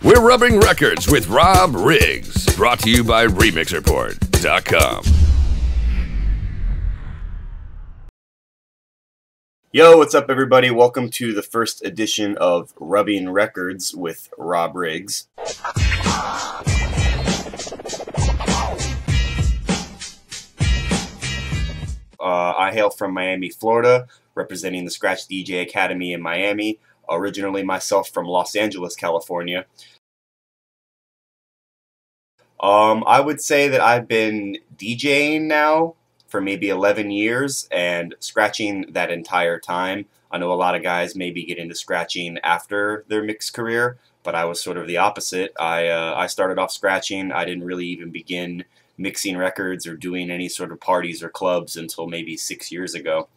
We're rubbing records with Rob Riggs, brought to you by RemixReport.com. Yo, what's up everybody? Welcome to the first edition of Rubbing Records with Rob Riggs. I hail from Miami, Florida, representing the Scratch DJ Academy in Miami. Originally myself from Los Angeles, California. I would say that I've been DJing now for maybe 11 years and scratching that entire time. I know a lot of guys maybe get into scratching after their mix career, but I was sort of the opposite. I started off scratching. I didn't really even begin mixing records or doing any sort of parties or clubs until maybe 6 years ago.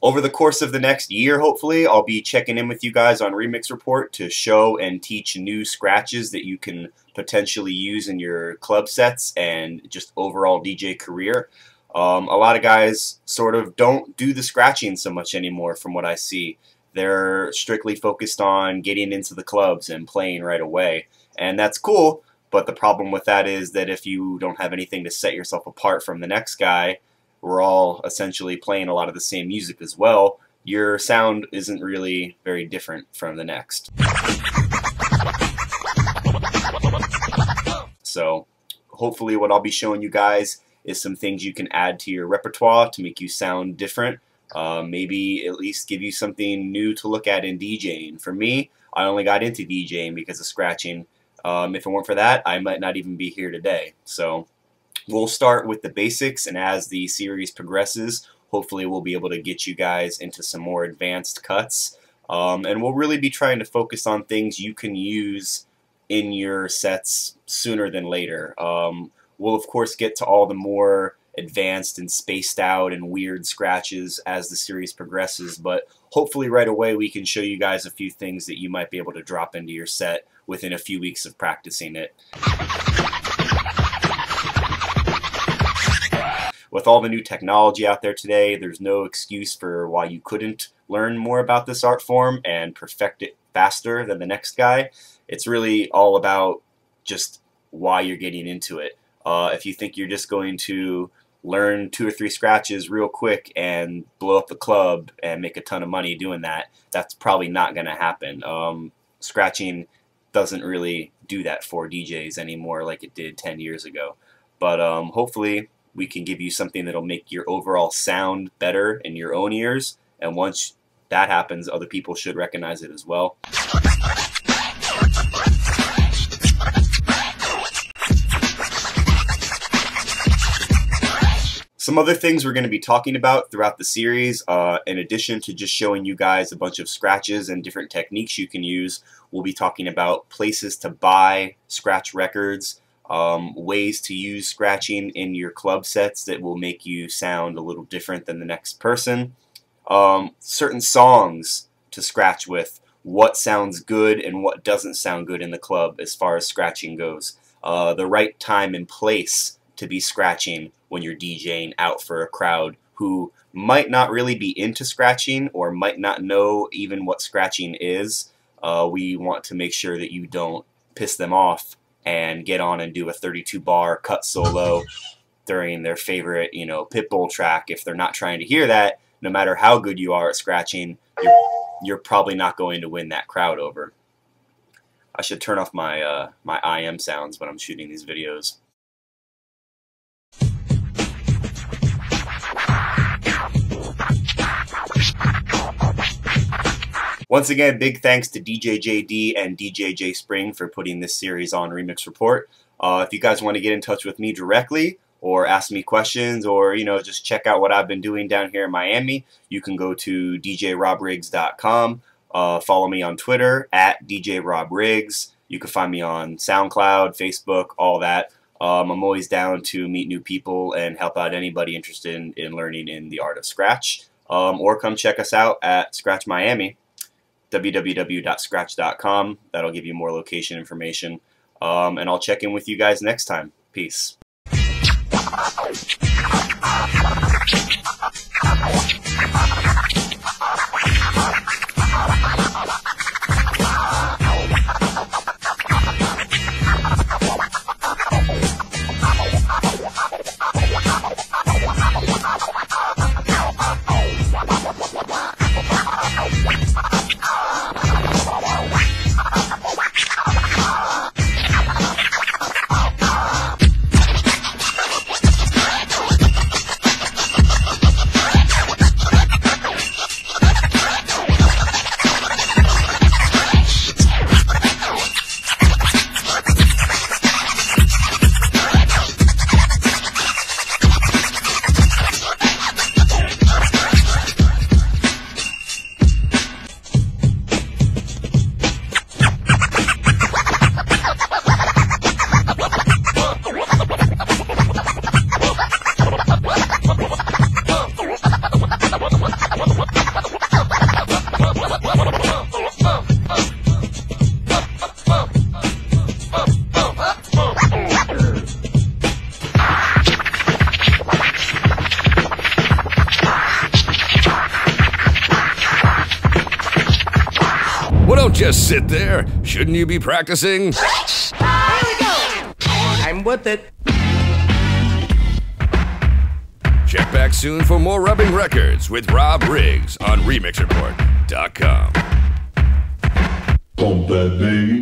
Over the course of the next year, hopefully, I'll be checking in with you guys on Remix Report to show and teach new scratches that you can potentially use in your club sets and just overall DJ career. A lot of guys sort of don't do the scratching so much anymore from what I see. They're strictly focused on getting into the clubs and playing right away. And that's cool, but the problem with that is that if you don't have anything to set yourself apart from the next guy, we're all essentially playing a lot of the same music as well, your sound isn't really very different from the next. So hopefully what I'll be showing you guys is some things you can add to your repertoire to make you sound different. Maybe at least give you something new to look at in DJing. For me, I only got into DJing because of scratching. If it weren't for that, I might not even be here today. So we'll start with the basics, and as the series progresses, hopefully we'll be able to get you guys into some more advanced cuts. And we'll really be trying to focus on things you can use in your sets sooner than later. We'll of course get to all the more advanced and spaced out and weird scratches as the series progresses, but hopefully right away we can show you guys a few things that you might be able to drop into your set within a few weeks of practicing it. With all the new technology out there today, there's no excuse for why you couldn't learn more about this art form and perfect it faster than the next guy. It's really all about just why you're getting into it. If you think you're just going to learn 2 or 3 scratches real quick and blow up the club and make a ton of money doing that, that's probably not going to happen. Scratching doesn't really do that for DJs anymore like it did 10 years ago. But hopefully we can give you something that'll make your overall sound better in your own ears, and once that happens, other people should recognize it as well. Some other things we're going to be talking about throughout the series, in addition to just showing you guys a bunch of scratches and different techniques you can use, we'll be talking about places to buy scratch records, ways to use scratching in your club sets that will make you sound a little different than the next person, certain songs to scratch with, what sounds good and what doesn't sound good in the club as far as scratching goes, the right time and place to be scratching when you're DJing out for a crowd who might not really be into scratching or might not know even what scratching is. We want to make sure that you don't piss them off and get on and do a 32-bar cut solo during their favorite, Pitbull track. If they're not trying to hear that, no matter how good you are at scratching, you're probably not going to win that crowd over. I should turn off my my IM sounds when I'm shooting these videos. Once again, big thanks to DJ JD and DJ J Spring for putting this series on Remix Report. If you guys want to get in touch with me directly or ask me questions or just check out what I've been doing down here in Miami, you can go to djrobriggs.com. Follow me on Twitter at djrobriggs. You can find me on SoundCloud, Facebook, all that. I'm always down to meet new people and help out anybody interested in learning in the art of Scratch. Or come check us out at Scratch Miami. www.scratch.com. That'll give you more location information. And I'll check in with you guys next time. Peace. Don't just sit there. Shouldn't you be practicing? Here we go. I'm with it. Check back soon for more rubbing records with Rob Riggs on remixreport.com. Pump that beat.